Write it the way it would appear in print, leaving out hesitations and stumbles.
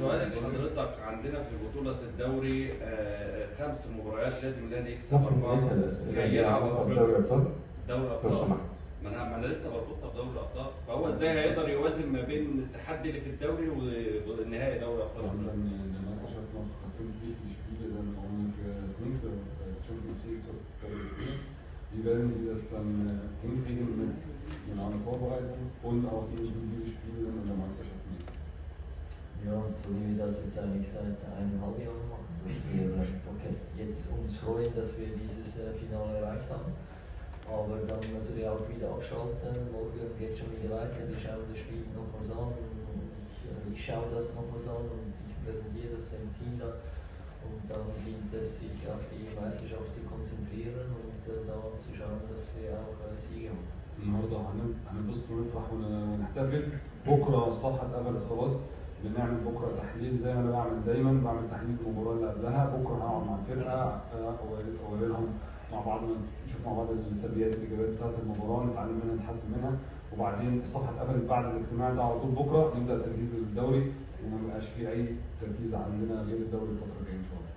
سؤال لحضرتك، عندنا في بطولة الدوري 5 مباريات لازم الأهلي يكسب 4 كي يلعب دوري ابطال. دوري ابطال. ما انا لسه بربطها بدوري الابطال، فهو ازاي هيقدر يوازن ما بين التحدي اللي في الدوري والنهائي دوري ابطال افريقيا؟ Der Meisterschaft noch 5 wichtige Spiele dann auch für das nächste Champions League zu qualifizieren. Wie werden Sie das dann hinkriegen mit einer Vorbereitung und auch die intensive Spiele in der Meisterschaft nächstes Jahr? Ja, so wie wir das jetzt eigentlich seit 1,5 Jahren machen, dass wir jetzt uns freuen, dass wir dieses Finale erreicht haben. Aber dann natürlich auch wieder abschalten. Morgen geht schon wieder weiter. Wir schauen das Spiel nochmals an. Ich schaue das nochmals an und ich präsentiere das dem Team dann. Und dann gilt es, sich auf die Meisterschaft zu konzentrieren und da zu schauen, dass wir auch Siege haben. النهارده هننبسط ونفرح ونحتفل. بكره الصفحه اتقفلت خلاص. بنعمل بكره تحليل زي ما انا بعمل دايما، بعمل تحليل المباراه اللي قبلها. بكره هقعد مع الفرقه اوري لهم مع بعض، نشوف مع بعض السلبيات والايجابيات بتاعت المباراه، نتعلم منها نتحسن منها، وبعدين الصفحه اتقفلت بعد الاجتماع ده على طول. بكره نبدا التجهيز للدوري وما بقاش في اي تركيز عندنا غير الدوري الفتره الجايه ان شاء الله.